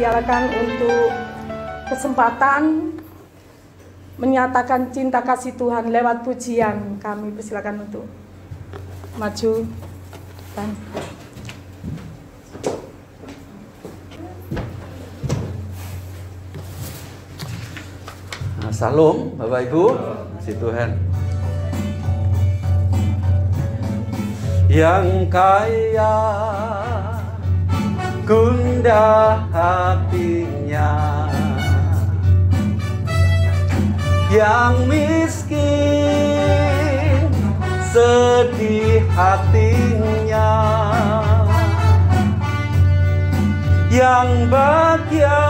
persilakan untuk kesempatan menyatakan cinta kasih Tuhan lewat pujian. Kami persilakan untuk maju dan Salam Bapak Ibu, puji Tuhan. Yang kaya gundah hatinya, yang miskin sedih hatinya, yang bahagia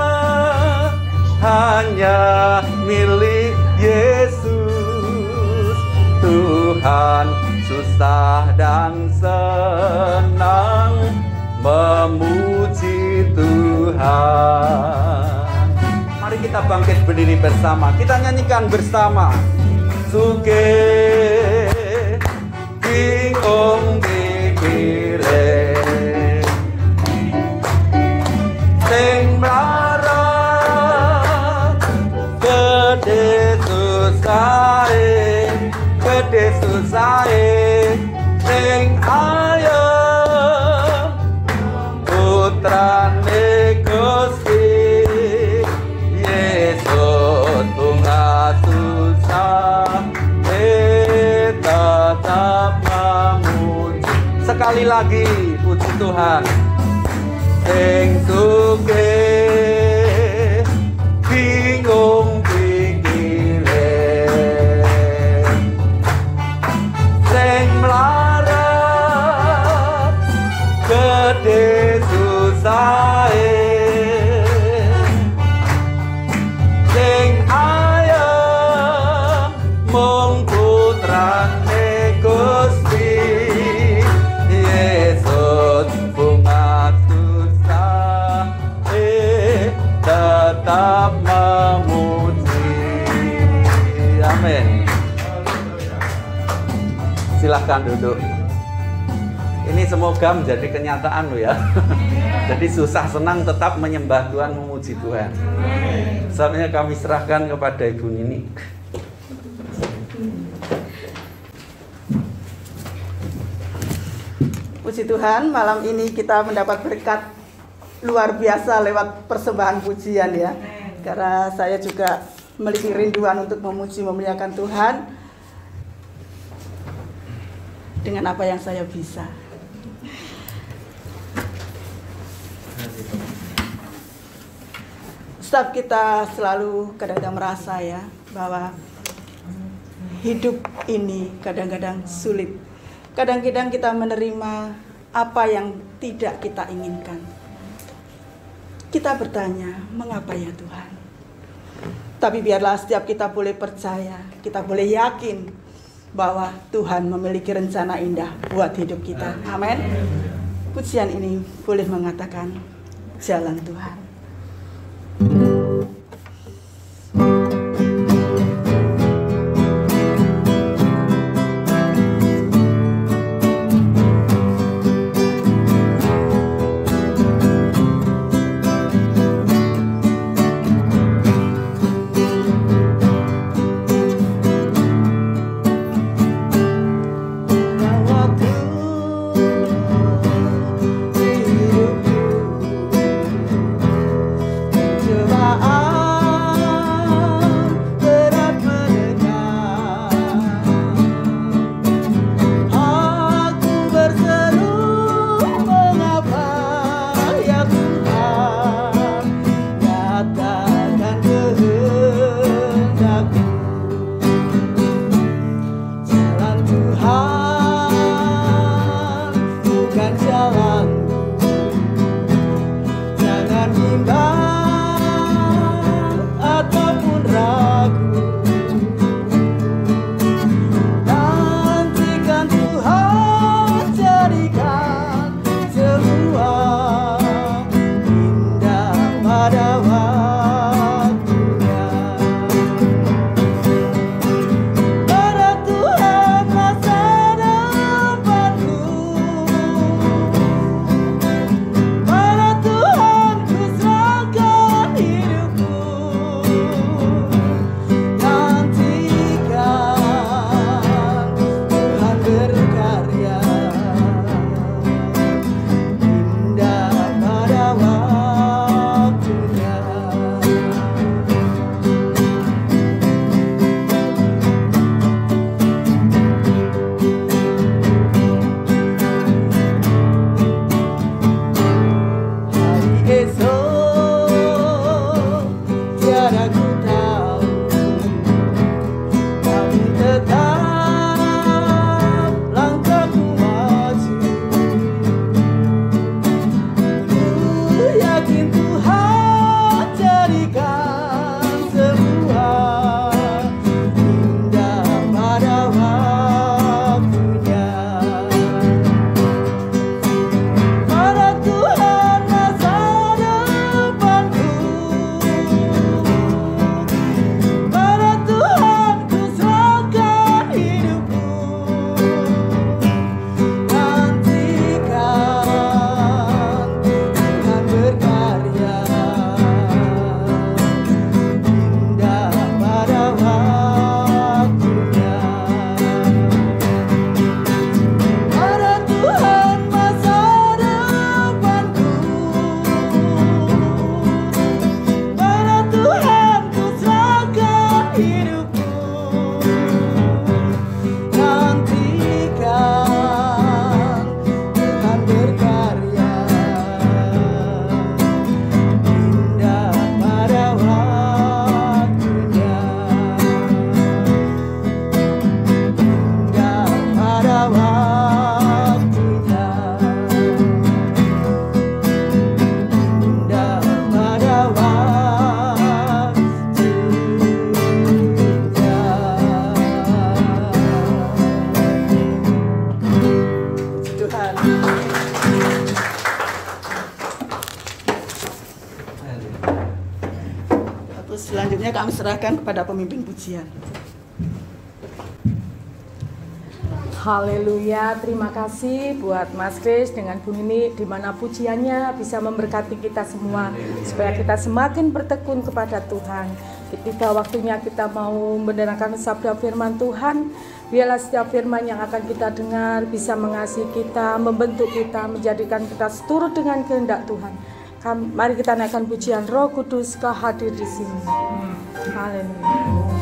hanya milik Yesus. Tuhan susah dan senang memuji Tuhan. Mari kita bangkit berdiri bersama, kita nyanyikan bersama. Suge bingung pikire sing mlarat gede susahe sing ayem putrane Gusti Yesus bunga susah tetap memuji. Sekali lagi puji Tuhan. Sing sugih bingung pikire sing mlarat gede susahe sing ayem mung putrane Gusti Yesus bunga susah tetap memuji. Amin. Silahkan duduk. Ini semoga menjadi kenyataan lo ya. Jadi susah senang tetap menyembah Tuhan, memuji Tuhan. Selanjutnya kami serahkan kepada Ibu Nini. Puji Tuhan, malam ini kita mendapat berkat luar biasa lewat persembahan pujian ya. Karena saya juga memiliki rinduan untuk memuji, memuliakan Tuhan dengan apa yang saya bisa. Setiap kita selalu kadang-kadang merasa ya bahwa hidup ini kadang-kadang sulit. Kadang-kadang kita menerima apa yang tidak kita inginkan. Kita bertanya, mengapa ya Tuhan? Tapi biarlah setiap kita boleh percaya, kita boleh yakin bahwa Tuhan memiliki rencana indah buat hidup kita. Amin. Pujian ini boleh mengatakan jalan Tuhan. Tuhan. Terus selanjutnya kami serahkan kepada pemimpin pujian. Haleluya, terima kasih buat Mas Kris dengan Bu Nini, di mana pujiannya bisa memberkati kita semua supaya kita semakin bertekun kepada Tuhan. Ketika waktunya kita mau mendengarkan sabda firman Tuhan, biarlah setiap firman yang akan kita dengar bisa mengasihi kita, membentuk kita, menjadikan kita seturut dengan kehendak Tuhan. Mari kita naikkan pujian Roh Kudus Kau hadir di sini. Haleluya.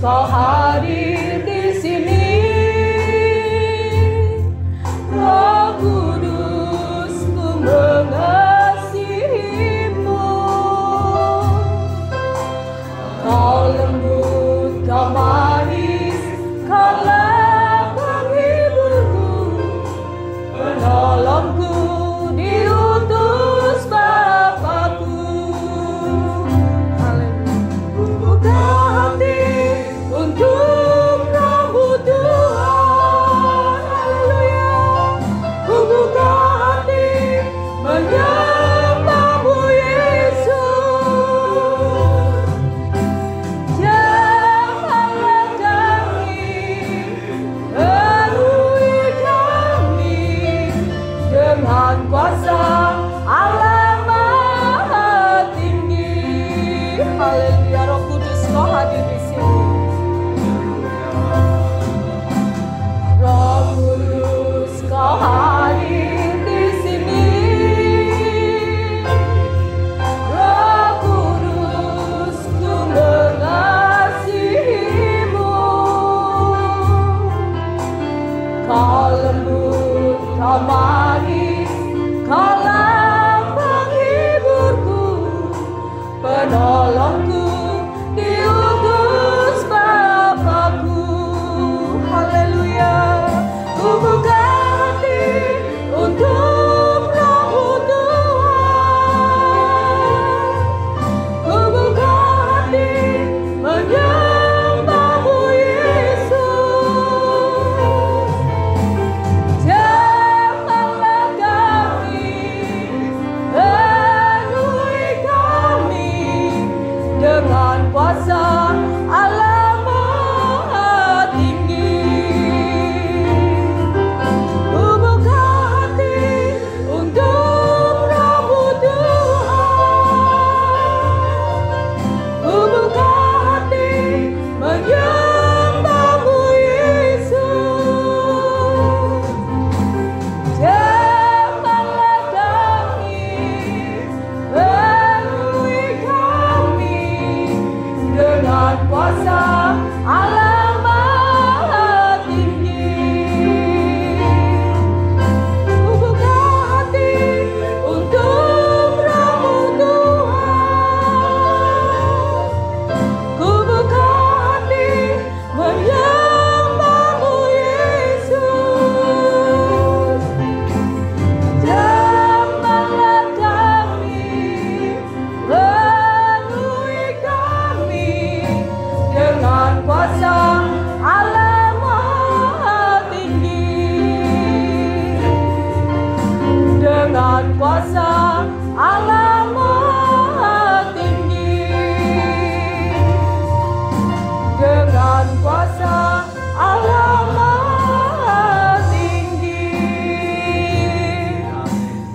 Kau hadir di sini, Roh Kudus, ku mengasihimu. Kau lembut, kau manis, kaulah penghiburku, penolongku, diutus Bapakku. Buka hati untuk rambut Tuhan, haleluya. Ku buka hati menyembahmu Yesus. Janganlah kami, penuhi kami dengan kuasa Allah Maha Tinggi. Haleluya, Roh Kudus Kau hadir di sini. Roh Kudus Kau hadir di sini. Roh Kudus, ku mengasihimu. Kau lembut, kau manis, kaulah penghiburku, penolongku, diutus Bapakku. Haleluya. Ku buka hati untuk rambut Tuhan. Ku buka hati menyembahmu Yesus. Janganlah kami, penuhi kami dengan kuasa Allah Maha Tinggi. Ku buka hati untuk rambut Tuhan. Ku buka hati menyembahmu Yesus. Janganlah kami, penuhi kami dengan kuasa Allah Maha Tinggi. Ku buka hati untuk rambut Tuhan. Ku buka hati menyembahmu Yesus. Janganlah kami, penuhi kami dengan kuasa Allah Maha Tinggi. Dengan kuasa Allah Maha Tinggi. Dengan kuasa Allah Maha Tinggi.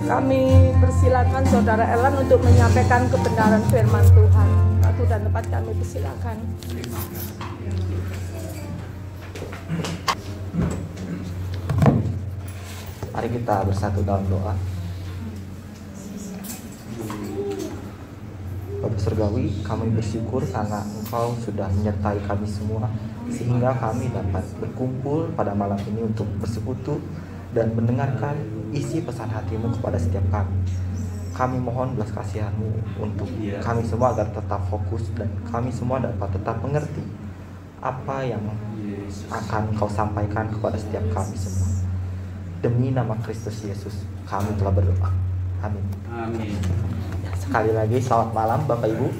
Kami persilakan Saudara Ellen untuk menyampaikan kebenaran firman Tuhan. Waktu dan tempat kami persilakan. Mari kita bersatu dalam doa. Bapa Surgawi, kami bersyukur karena Engkau sudah menyertai kami semua, sehingga kami dapat berkumpul pada malam ini untuk bersekutu dan mendengarkan isi pesan hati-Mu kepada setiap kami. Kami mohon belas kasihan-Mu untuk kami semua agar tetap fokus dan kami semua dapat tetap mengerti apa yang akan Engkau sampaikan kepada setiap kami semua. Demi nama Kristus Yesus, kami telah berdoa. Amin. Amin. Sekali lagi selamat malam Bapak Ibu.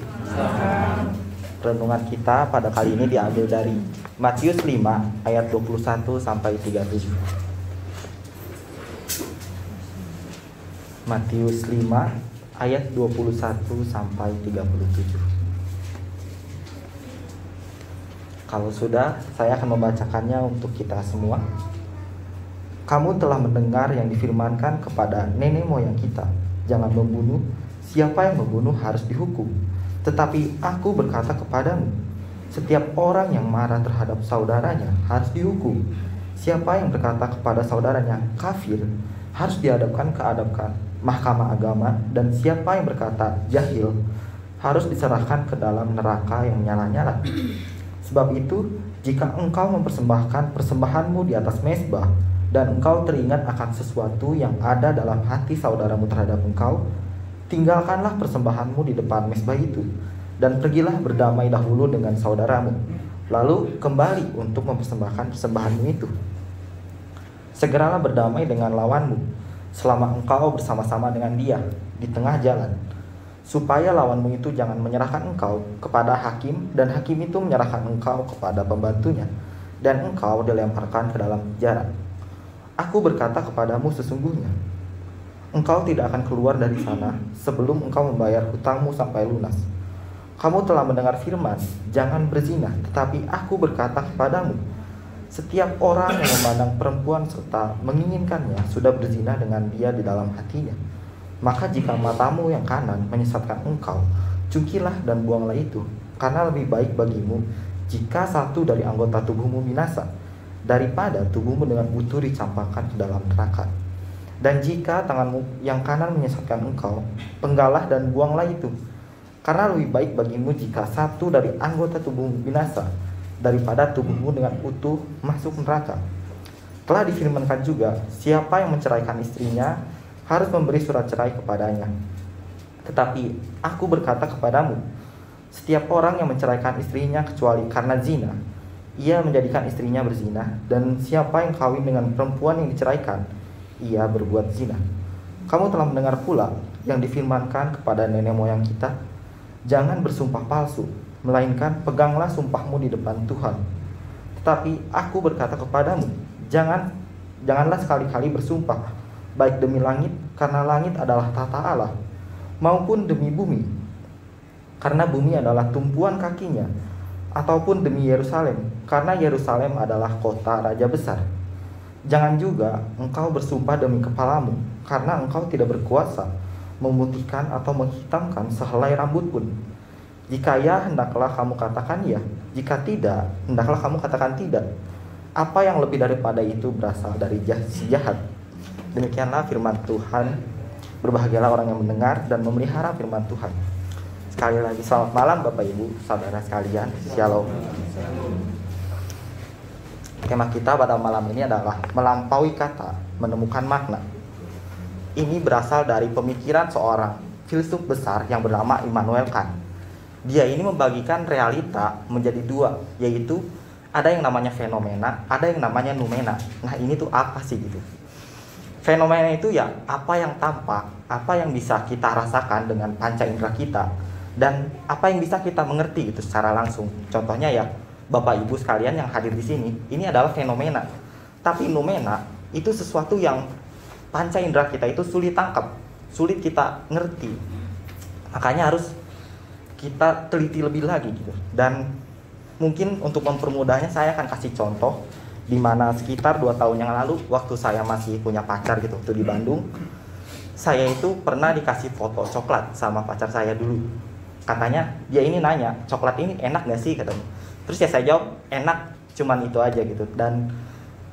Renungan kita pada kali ini diambil dari Matius 5 ayat 21 sampai 37. Matius 5 ayat 21 sampai 37. Kalau sudah, saya akan membacakannya untuk kita semua. Kamu telah mendengar yang difirmankan kepada nenek moyang kita, jangan membunuh, siapa yang membunuh harus dihukum. Tetapi aku berkata kepadamu, setiap orang yang marah terhadap saudaranya harus dihukum. Siapa yang berkata kepada saudaranya kafir harus dihadapkan ke mahkamah agama, dan siapa yang berkata jahil harus diserahkan ke dalam neraka yang menyala-nyala. Sebab itu, jika engkau mempersembahkan persembahanmu di atas mezbah, dan engkau teringat akan sesuatu yang ada dalam hati saudaramu terhadap engkau, tinggalkanlah persembahanmu di depan mezbah itu, dan pergilah berdamai dahulu dengan saudaramu, lalu kembali untuk mempersembahkan persembahanmu itu. Segeralah berdamai dengan lawanmu, selama engkau bersama-sama dengan dia di tengah jalan, supaya lawanmu itu jangan menyerahkan engkau kepada hakim, dan hakim itu menyerahkan engkau kepada pembantunya, dan engkau dilemparkan ke dalam penjara. Aku berkata kepadamu, sesungguhnya engkau tidak akan keluar dari sana sebelum engkau membayar hutangmu sampai lunas. Kamu telah mendengar firman, jangan berzina, tetapi aku berkata kepadamu, setiap orang yang memandang perempuan serta menginginkannya sudah berzina dengan dia di dalam hatinya. Maka jika matamu yang kanan menyesatkan engkau, cungkilah dan buanglah itu, karena lebih baik bagimu jika satu dari anggota tubuhmu binasa, daripada tubuhmu dengan utuh dicampakkan ke dalam neraka. Dan jika tanganmu yang kanan menyesatkan engkau, penggalah dan buanglah itu, karena lebih baik bagimu jika satu dari anggota tubuhmu binasa, daripada tubuhmu dengan utuh masuk neraka. Telah difirmankan juga, siapa yang menceraikan istrinya harus memberi surat cerai kepadanya. Tetapi aku berkata kepadamu, setiap orang yang menceraikan istrinya kecuali karena zina, ia menjadikan istrinya berzina, dan siapa yang kawin dengan perempuan yang diceraikan, ia berbuat zina. Kamu telah mendengar pula yang difirmankan kepada nenek moyang kita, jangan bersumpah palsu, melainkan peganglah sumpahmu di depan Tuhan. Tetapi aku berkata kepadamu, janganlah sekali-kali bersumpah, baik demi langit, karena langit adalah tata Allah, maupun demi bumi, karena bumi adalah tumpuan kakinya, ataupun demi Yerusalem, karena Yerusalem adalah kota raja besar. Jangan juga engkau bersumpah demi kepalamu, karena engkau tidak berkuasa memutihkan atau menghitamkan sehelai rambut pun. Jika ya, hendaklah kamu katakan ya. Jika tidak, hendaklah kamu katakan tidak. Apa yang lebih daripada itu berasal dari si jahat. Demikianlah firman Tuhan. Berbahagialah orang yang mendengar dan memelihara firman Tuhan. Sekali lagi selamat malam Bapak Ibu, saudara sekalian. Shalom. Tema kita pada malam ini adalah melampaui kata, menemukan makna. Ini berasal dari pemikiran seorang filsuf besar yang bernama Immanuel Kant. Dia ini membagikan realita menjadi dua, yaitu ada yang namanya fenomena, ada yang namanya noumena. Nah, ini tuh apa sih gitu? Fenomena itu ya apa yang tampak, apa yang bisa kita rasakan dengan panca indera kita, dan apa yang bisa kita mengerti gitu secara langsung. Contohnya ya, Bapak Ibu sekalian yang hadir di sini, ini adalah fenomena. Tapi noumena itu sesuatu yang panca indera kita itu sulit tangkap, sulit kita ngerti. Makanya harus kita teliti lebih lagi gitu. Dan mungkin untuk mempermudahnya saya akan kasih contoh di mana sekitar 2 tahun yang lalu waktu saya masih punya pacar gitu, waktu di Bandung, saya itu pernah dikasih foto coklat sama pacar saya dulu. Katanya dia ini nanya, coklat ini enak gak sih katanya. Terus ya saya jawab enak, cuman itu aja gitu. Dan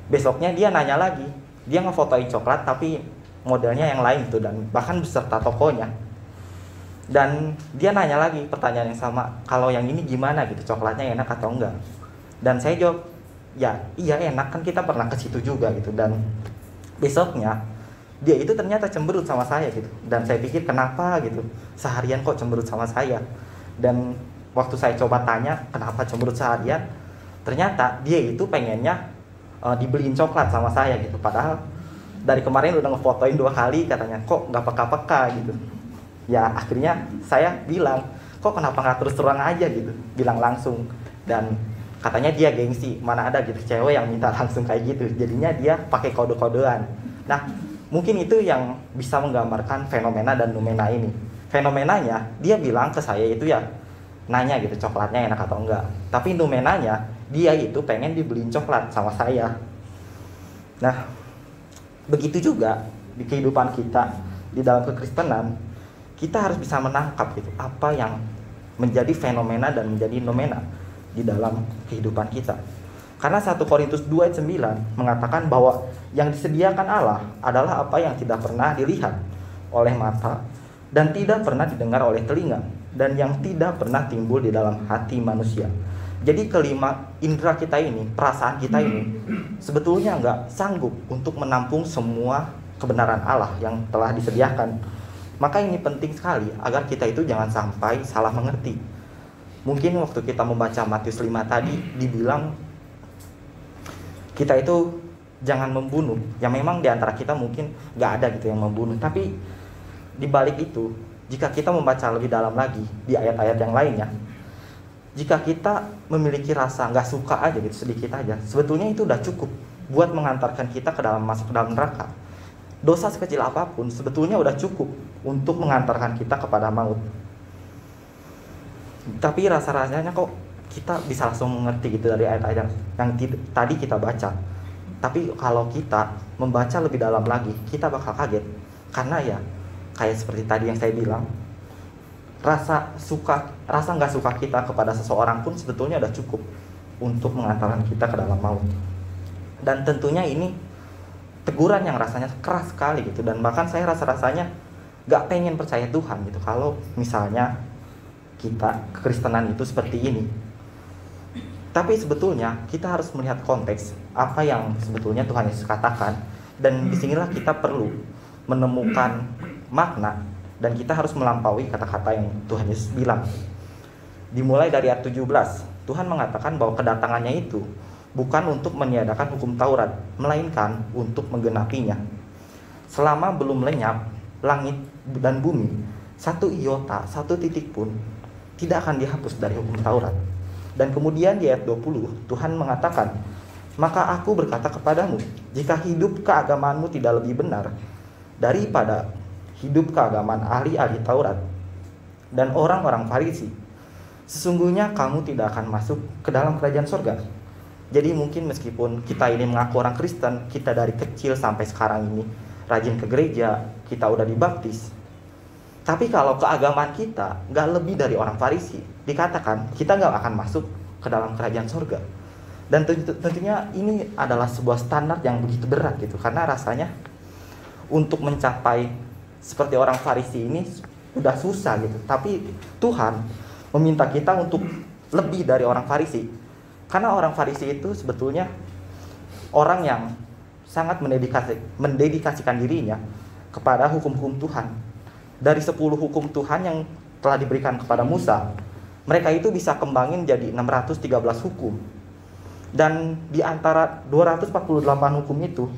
besoknya dia nanya lagi, dia ngefotoin coklat tapi modelnya yang lain gitu, dan bahkan beserta tokonya. Dan dia nanya lagi pertanyaan yang sama, kalau yang ini gimana gitu, coklatnya enak atau enggak? Dan saya jawab, ya iya enak, kan kita pernah ke situ juga gitu. Dan besoknya dia itu ternyata cemberut sama saya gitu. Dan saya pikir kenapa gitu, seharian kok cemberut sama saya. Dan waktu saya coba tanya kenapa cemberut seharian, ternyata dia itu pengennya dibeliin coklat sama saya gitu. Padahal dari kemarin udah ngefotoin 2 kali, katanya kok gak peka-peka gitu. Ya akhirnya saya bilang, kok kenapa nggak terus terang aja gitu, bilang langsung. Dan katanya dia gengsi, mana ada gitu cewek yang minta langsung kayak gitu, jadinya dia pakai kode-kodean. Nah mungkin itu yang bisa menggambarkan fenomena dan noumena ini. Fenomenanya dia bilang ke saya itu ya nanya gitu coklatnya enak atau enggak, tapi noumenanya dia itu pengen dibeliin coklat sama saya. Nah begitu juga di kehidupan kita di dalam kekristenan, kita harus bisa menangkap gitu apa yang menjadi fenomena dan menjadi noumena di dalam kehidupan kita. Karena 1 Korintus 2 ayat 9 mengatakan bahwa yang disediakan Allah adalah apa yang tidak pernah dilihat oleh mata dan tidak pernah didengar oleh telinga dan yang tidak pernah timbul di dalam hati manusia. Jadi kelima indera kita ini, perasaan kita ini sebetulnya nggak sanggup untuk menampung semua kebenaran Allah yang telah disediakan. Maka ini penting sekali agar kita itu jangan sampai salah mengerti. Mungkin waktu kita membaca Matius 5 tadi dibilang kita itu jangan membunuh. Ya memang di antara kita mungkin nggak ada gitu yang membunuh. Tapi di balik itu, jika kita membaca lebih dalam lagi di ayat-ayat yang lainnya, jika kita memiliki rasa nggak suka aja gitu, sedikit aja, sebetulnya itu udah cukup buat mengantarkan kita ke dalam masuk ke dalam neraka. Dosa sekecil apapun sebetulnya udah cukup untuk mengantarkan kita kepada maut. Tapi rasa-rasanya kok kita bisa langsung mengerti gitu dari ayat-ayat yang tadi kita baca. Tapi kalau kita membaca lebih dalam lagi, kita bakal kaget. Karena ya kayak seperti tadi yang saya bilang, rasa nggak suka kita kepada seseorang pun sebetulnya udah cukup untuk mengantarkan kita ke dalam maut. Dan tentunya ini teguran yang rasanya keras sekali gitu, dan bahkan saya rasanya nggak pengen percaya Tuhan gitu kalau misalnya kita kekristenan itu seperti ini. Tapi sebetulnya kita harus melihat konteks apa yang sebetulnya Tuhan Yesus katakan, dan disinilah kita perlu menemukan makna, dan kita harus melampaui kata-kata yang Tuhan Yesus bilang. Dimulai dari ayat 17, Tuhan mengatakan bahwa kedatangannya itu bukan untuk meniadakan hukum Taurat, melainkan untuk menggenapinya. Selama belum lenyap langit dan bumi, satu iota, satu titik pun tidak akan dihapus dari hukum Taurat. Dan kemudian di ayat 20, Tuhan mengatakan, maka aku berkata kepadamu, jika hidup keagamaanmu tidak lebih benar daripada hidup keagamaan ahli-ahli Taurat dan orang-orang Farisi, sesungguhnya kamu tidak akan masuk ke dalam kerajaan surga. Jadi mungkin meskipun kita ini mengaku orang Kristen, kita dari kecil sampai sekarang ini rajin ke gereja, kita udah dibaptis, tapi kalau keagamaan kita nggak lebih dari orang Farisi, dikatakan kita nggak akan masuk ke dalam kerajaan surga. Dan tentunya ini adalah sebuah standar yang begitu berat gitu, karena rasanya untuk mencapai seperti orang Farisi ini udah susah gitu. Tapi Tuhan meminta kita untuk lebih dari orang Farisi. Karena orang Farisi itu sebetulnya orang yang sangat mendedikasikan dirinya kepada hukum-hukum Tuhan. Dari 10 hukum Tuhan yang telah diberikan kepada Musa, mereka itu bisa kembangin jadi 613 hukum. Dan di antara 248 hukum itu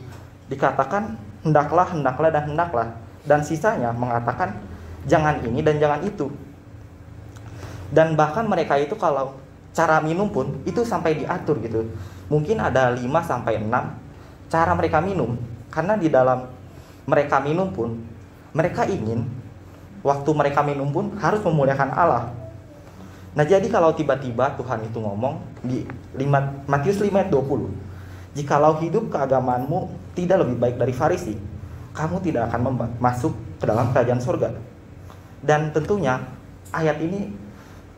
dikatakan hendaklah, dan hendaklah. Dan sisanya mengatakan jangan ini dan jangan itu. Dan bahkan mereka itu kalau cara minum pun itu sampai diatur gitu. Mungkin ada 5 sampai 6 cara mereka minum. Karena di dalam mereka minum pun, mereka ingin waktu mereka minum pun harus memuliakan Allah. Nah jadi kalau tiba-tiba Tuhan itu ngomong di Matius 5 ayat 20, jikalau hidup keagamaanmu tidak lebih baik dari Farisi, kamu tidak akan masuk ke dalam kerajaan surga. Dan tentunya ayat ini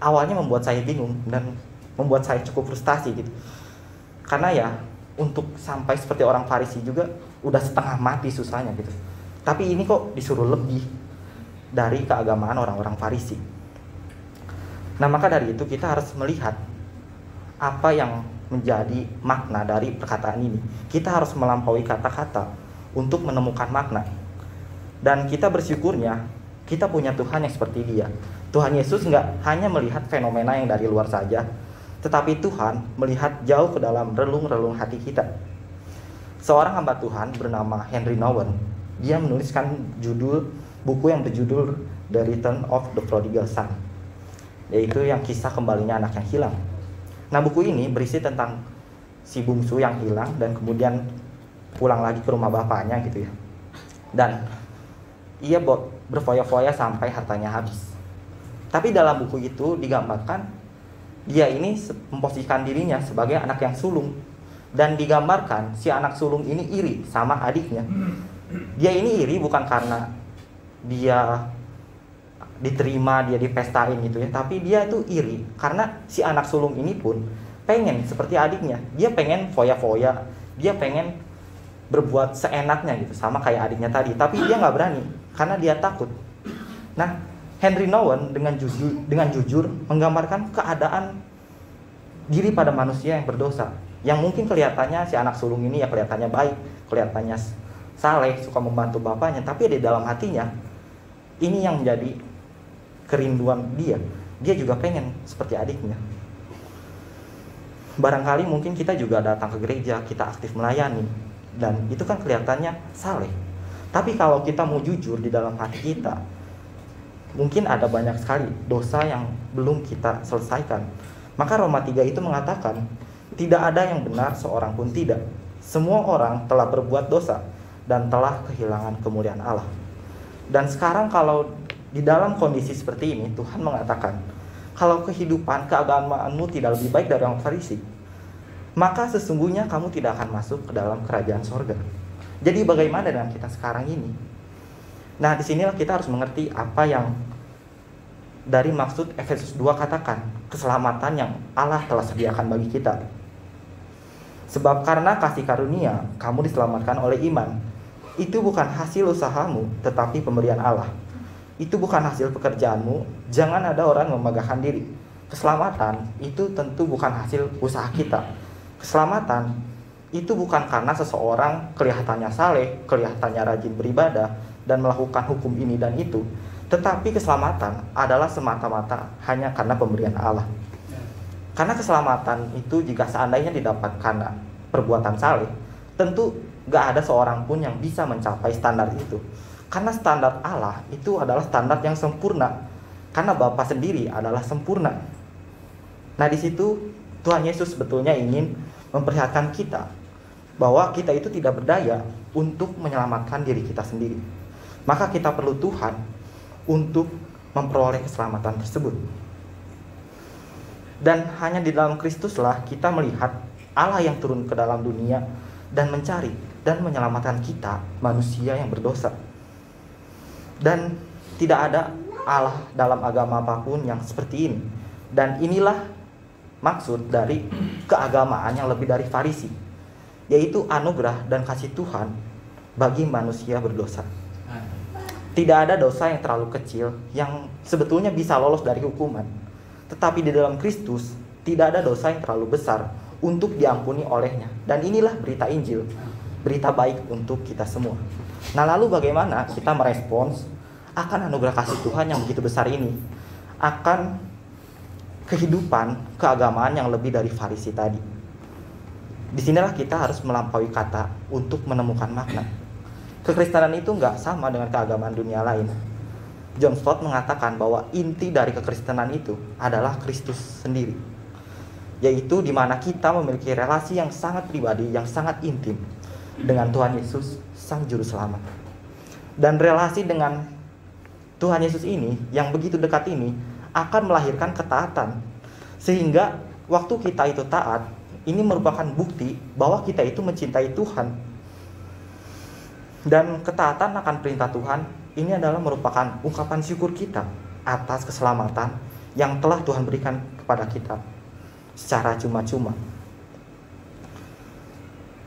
awalnya membuat saya bingung dan membuat saya cukup frustasi gitu. Karena ya untuk sampai seperti orang Farisi juga udah setengah mati susahnya gitu. Tapi ini kok disuruh lebih dari keagamaan orang-orang Farisi. Nah maka dari itu kita harus melihat apa yang menjadi makna dari perkataan ini. Kita harus melampaui kata-kata untuk menemukan makna. Dan kita bersyukurnya kita punya Tuhan yang seperti Dia. Tuhan Yesus nggak hanya melihat fenomena yang dari luar saja, tetapi Tuhan melihat jauh ke dalam relung-relung hati kita. Seorang hamba Tuhan bernama Henry Nouwen, dia menuliskan judul buku yang berjudul The Return of the Prodigal Son, yaitu yang kisah kembalinya anak yang hilang. Nah, buku ini berisi tentang si bungsu yang hilang dan kemudian pulang lagi ke rumah bapaknya gitu ya. Dan ia berfoya-foya sampai hartanya habis. Tapi dalam buku itu digambarkan dia ini memposisikan dirinya sebagai anak yang sulung. Dan digambarkan si anak sulung ini iri sama adiknya. Dia ini iri bukan karena dia diterima, dia dipestain gitu ya, tapi dia tuh iri karena si anak sulung ini pun pengen seperti adiknya. Dia pengen foya-foya, dia pengen berbuat seenaknya gitu sama kayak adiknya tadi, tapi dia nggak berani karena dia takut. Nah, Henry Nouwen dengan jujur menggambarkan keadaan diri pada manusia yang berdosa, yang mungkin kelihatannya si anak sulung ini ya kelihatannya baik, kelihatannya saleh, suka membantu bapaknya, tapi di dalam hatinya ini yang menjadi kerinduan dia. Dia juga pengen seperti adiknya. Barangkali mungkin kita juga datang ke gereja, kita aktif melayani, dan itu kan kelihatannya saleh. Tapi kalau kita mau jujur di dalam hati kita, mungkin ada banyak sekali dosa yang belum kita selesaikan. Maka Roma 3 itu mengatakan, tidak ada yang benar seorang pun tidak. Semua orang telah berbuat dosa dan telah kehilangan kemuliaan Allah. Dan sekarang kalau di dalam kondisi seperti ini, Tuhan mengatakan, kalau kehidupan keagamaanmu tidak lebih baik dari orang Farisi, maka sesungguhnya kamu tidak akan masuk ke dalam kerajaan sorga. Jadi bagaimana dengan kita sekarang ini? Nah, disinilah kita harus mengerti apa yang dari maksud Efesus 2 katakan, keselamatan yang Allah telah sediakan bagi kita. Sebab karena kasih karunia, kamu diselamatkan oleh iman. Itu bukan hasil usahamu, tetapi pemberian Allah. Itu bukan hasil pekerjaanmu, jangan ada orang memegahkan diri. Keselamatan itu tentu bukan hasil usaha kita. Keselamatan itu bukan karena seseorang kelihatannya saleh, kelihatannya rajin beribadah, dan melakukan hukum ini dan itu. Tetapi keselamatan adalah semata-mata hanya karena pemberian Allah. Karena keselamatan itu jika seandainya didapat karena perbuatan saleh, tentu gak ada seorang pun yang bisa mencapai standar itu. Karena standar Allah itu adalah standar yang sempurna. Karena Bapa sendiri adalah sempurna. Nah, di situ Tuhan Yesus sebetulnya ingin memperlihatkan kita bahwa kita itu tidak berdaya untuk menyelamatkan diri kita sendiri. Maka kita perlu Tuhan untuk memperoleh keselamatan tersebut. Dan hanya di dalam Kristuslah kita melihat Allah yang turun ke dalam dunia dan mencari dan menyelamatkan kita, manusia yang berdosa. Dan tidak ada Allah dalam agama apapun yang seperti ini. Dan inilah maksud dari keagamaan yang lebih dari Farisi, yaitu anugerah dan kasih Tuhan bagi manusia berdosa. Tidak ada dosa yang terlalu kecil yang sebetulnya bisa lolos dari hukuman. Tetapi di dalam Kristus tidak ada dosa yang terlalu besar untuk diampuni olehnya. Dan inilah berita Injil, berita baik untuk kita semua. Nah, lalu bagaimana kita merespons akan anugerah kasih Tuhan yang begitu besar ini, akan kehidupan keagamaan yang lebih dari Farisi tadi? Disinilah kita harus melampaui kata untuk menemukan makna. Kekristenan itu nggak sama dengan keagamaan dunia lain. John Stott mengatakan bahwa inti dari kekristenan itu adalah Kristus sendiri, yaitu di mana kita memiliki relasi yang sangat pribadi, yang sangat intim dengan Tuhan Yesus, Sang Juru Selamat. Dan relasi dengan Tuhan Yesus ini, yang begitu dekat ini, akan melahirkan ketaatan. Sehingga waktu kita itu taat, ini merupakan bukti bahwa kita itu mencintai Tuhan. Dan ketaatan akan perintah Tuhan ini adalah merupakan ungkapan syukur kita atas keselamatan yang telah Tuhan berikan kepada kita secara cuma-cuma.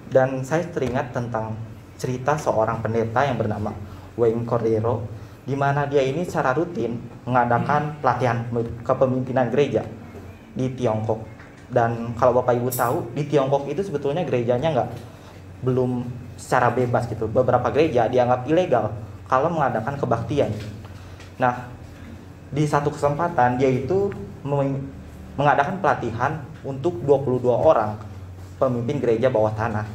Dan saya teringat tentang cerita seorang pendeta yang bernama Wayne Cordeiro, di mana dia ini secara rutin mengadakan pelatihan kepemimpinan gereja di Tiongkok. Dan kalau Bapak Ibu tahu, di Tiongkok itu sebetulnya gerejanya belum secara bebas gitu. Beberapa gereja dianggap ilegal kalau mengadakan kebaktian. Nah, di satu kesempatan dia itu mengadakan pelatihan untuk 22 orang pemimpin gereja bawah tanah.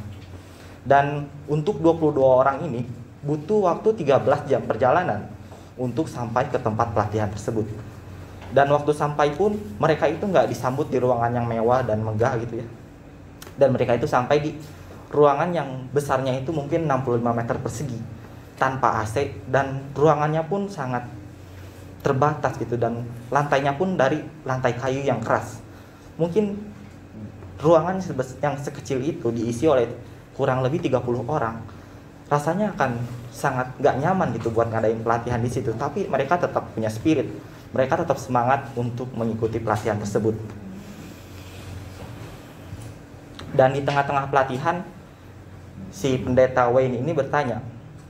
Dan untuk 22 orang ini butuh waktu 13 jam perjalanan untuk sampai ke tempat pelatihan tersebut. Dan waktu sampai pun mereka itu nggak disambut di ruangan yang mewah dan megah gitu ya. Dan mereka itu sampai di ruangan yang besarnya itu mungkin 65 meter persegi tanpa AC, dan ruangannya pun sangat terbatas gitu, dan lantainya pun dari lantai kayu yang keras. Mungkin ruangan yang sekecil itu diisi oleh kurang lebih 30 orang. Rasanya akan sangat gak nyaman gitu buat ngadain pelatihan di situ. Tapi mereka tetap punya spirit. Mereka tetap semangat untuk mengikuti pelatihan tersebut. Dan di tengah-tengah pelatihan, si pendeta Wayne ini bertanya,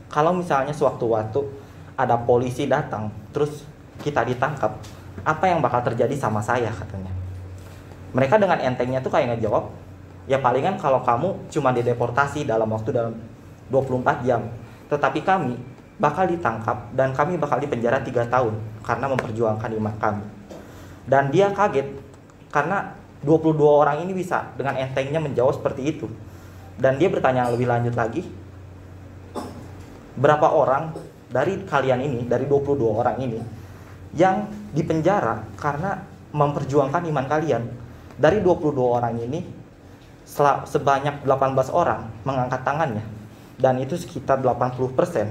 kalau misalnya sewaktu-waktu ada polisi datang, terus kita ditangkap, apa yang bakal terjadi sama saya, katanya. Mereka dengan entengnya tuh kayak ngejawab, ya palingan kalau kamu cuma dideportasi dalam 24 jam. Tetapi kami bakal ditangkap dan kami bakal dipenjara 3 tahun karena memperjuangkan iman kami. Dan dia kaget karena 22 orang ini bisa dengan entengnya menjawab seperti itu. Dan dia bertanya lebih lanjut lagi, berapa orang dari kalian ini, dari 22 orang ini, yang dipenjara karena memperjuangkan iman kalian? Dari 22 orang ini, sebanyak 18 orang mengangkat tangannya. Dan itu sekitar 80%.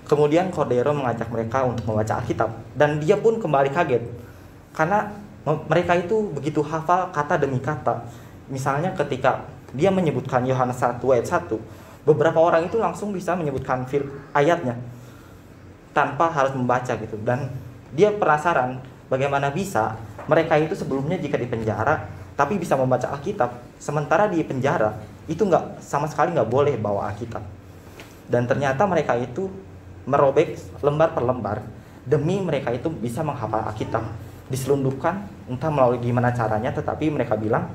Kemudian Cordero mengajak mereka untuk membaca Alkitab. Dan dia pun kembali kaget. Karena mereka itu begitu hafal kata demi kata. Misalnya ketika dia menyebutkan Yohanes 1 ayat 1, beberapa orang itu langsung bisa menyebutkan ayatnya tanpa harus membaca gitu. Dan dia penasaran bagaimana bisa mereka itu sebelumnya jika di penjara tapi bisa membaca Alkitab, sementara di penjara itu sama sekali nggak boleh bawa Alkitab. Dan ternyata mereka itu merobek lembar per lembar demi mereka itu bisa menghafal Alkitab. Diselundupkan, entah melalui gimana caranya, tetapi mereka bilang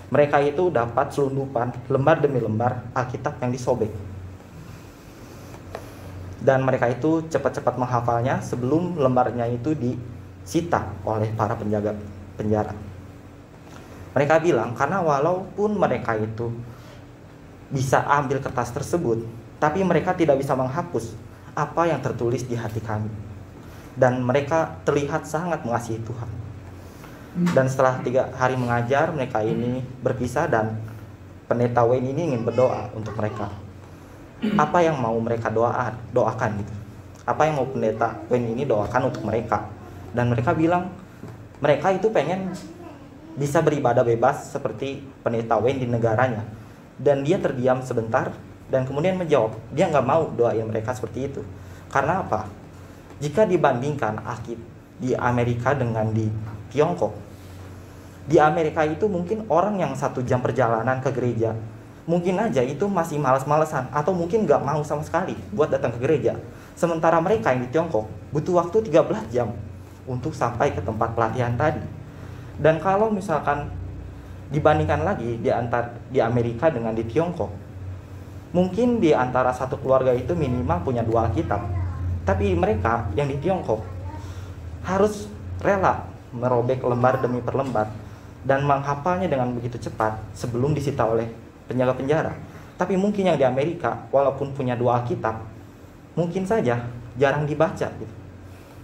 mereka itu dapat selundupan lembar demi lembar Alkitab yang disobek. Dan mereka itu cepat-cepat menghafalnya sebelum lembarnya itu disita oleh para penjaga penjara. Mereka bilang karena walaupun mereka itu bisa ambil kertas tersebut, tapi mereka tidak bisa menghapus apa yang tertulis di hati kami. Dan mereka terlihat sangat mengasihi Tuhan. Dan setelah 3 hari mengajar, mereka ini berpisah dan pendeta Wayne ini ingin berdoa untuk mereka. Apa yang mau mereka doakan gitu. Apa yang mau pendeta Wayne ini doakan untuk mereka. Dan mereka bilang mereka itu pengen bisa beribadah bebas seperti pendeta Wayne di negaranya. Dan dia terdiam sebentar dan kemudian menjawab, dia nggak mau doain mereka seperti itu. Karena apa? Jika dibandingkan di Amerika dengan di Tiongkok, di Amerika itu mungkin orang yang 1 jam perjalanan ke gereja, mungkin aja itu masih malas-malesan atau mungkin nggak mau sama sekali buat datang ke gereja. Sementara mereka yang di Tiongkok butuh waktu 13 jam untuk sampai ke tempat pelatihan tadi. Dan kalau misalkan dibandingkan lagi di Amerika dengan di Tiongkok, mungkin di antara satu keluarga itu minimal punya 2 Alkitab. Tapi mereka yang di Tiongkok harus rela merobek lembar demi per lembar dan menghafalnya dengan begitu cepat sebelum disita oleh penjaga penjara. Tapi mungkin yang di Amerika walaupun punya 2 Alkitab, mungkin saja jarang dibaca gitu.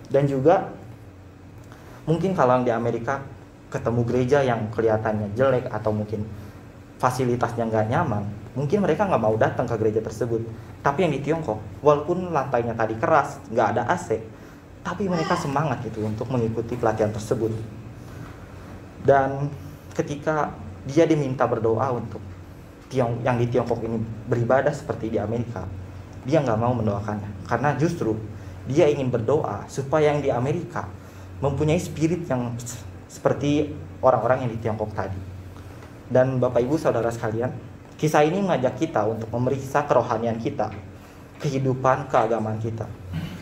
Dan juga mungkin kalau yang di Amerika ketemu gereja yang kelihatannya jelek atau mungkin fasilitasnya nggak nyaman, mungkin mereka nggak mau datang ke gereja tersebut. Tapi yang di Tiongkok, walaupun lantainya tadi keras, nggak ada AC, tapi mereka semangat gitu untuk mengikuti pelatihan tersebut. Dan ketika dia diminta berdoa untuk yang di Tiongkok ini beribadah seperti di Amerika, dia nggak mau mendoakannya, karena justru dia ingin berdoa supaya yang di Amerika mempunyai spirit yang seperti orang-orang yang di Tiongkok tadi. Dan Bapak Ibu Saudara sekalian, kisah ini mengajak kita untuk memeriksa kerohanian kita, kehidupan, keagamaan kita.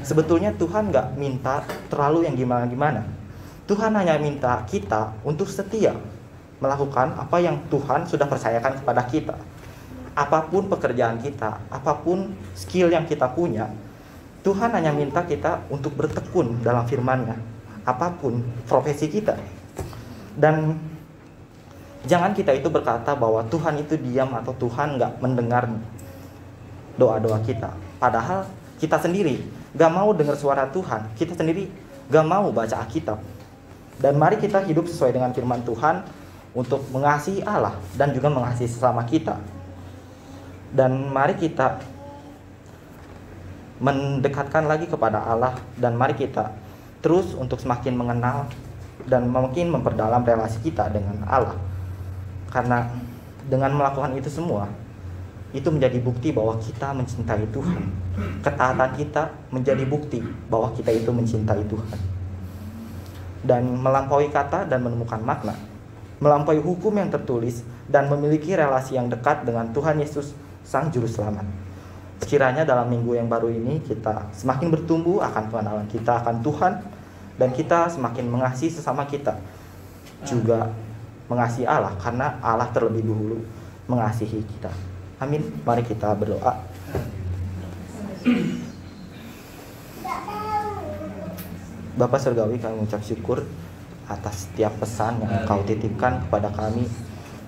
Sebetulnya Tuhan nggak minta terlalu yang gimana-gimana. Tuhan hanya minta kita untuk setia melakukan apa yang Tuhan sudah percayakan kepada kita. Apapun pekerjaan kita, apapun skill yang kita punya, Tuhan hanya minta kita untuk bertekun dalam firman-Nya. Apapun profesi kita. Dan jangan kita itu berkata bahwa Tuhan itu diam atau Tuhan nggak mendengar doa-doa kita. Padahal kita sendiri gak mau dengar suara Tuhan, kita sendiri gak mau baca Alkitab. Dan mari kita hidup sesuai dengan firman Tuhan untuk mengasihi Allah dan juga mengasihi sesama kita. Dan mari kita mendekatkan lagi kepada Allah, dan mari kita terus untuk semakin mengenal dan mungkin memperdalam relasi kita dengan Allah. Karena dengan melakukan itu semua, itu menjadi bukti bahwa kita mencintai Tuhan. Ketaatan kita menjadi bukti bahwa kita itu mencintai Tuhan. Dan melampaui kata dan menemukan makna, melampaui hukum yang tertulis, dan memiliki relasi yang dekat dengan Tuhan Yesus, Sang Juru Selamat. Sekiranya dalam minggu yang baru ini kita semakin bertumbuh akan pengenalan kita akan Tuhan, dan kita semakin mengasihi sesama kita, juga mengasihi Allah, karena Allah terlebih dahulu mengasihi kita. Amin. Mari kita berdoa. Bapa Surgawi, kami mengucap syukur atas setiap pesan yang Engkau titipkan kepada kami.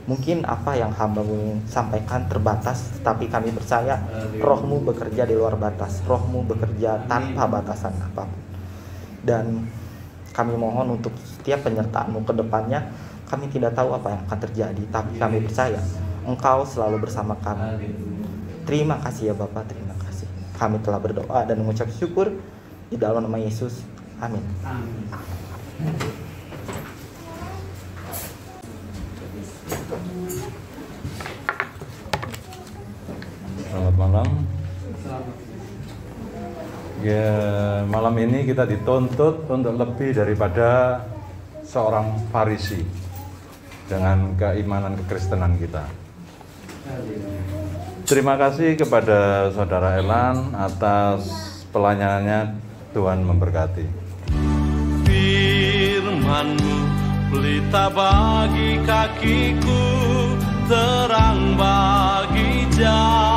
Mungkin apa yang hamba-Mu sampaikan terbatas, tapi kami percaya Roh-Mu bekerja di luar batas. Roh-Mu bekerja tanpa batasan apapun. Dan kami mohon untuk setiap penyertaan-Mu ke depannya. Kami tidak tahu apa yang akan terjadi, tapi kami percaya Engkau selalu bersama kami. Terima kasih ya Bapa, terima kasih. Kami telah berdoa dan mengucap syukur di dalam nama Yesus. Amin. Selamat malam. Ya, malam ini kita dituntut untuk lebih daripada seorang Farisi dengan keimanan kekristenan kita. Terima kasih kepada Saudara Elan atas pelayanannya. Tuhan memberkati. Firman-Mu pelita bagi kakiku, terang bagi jalan.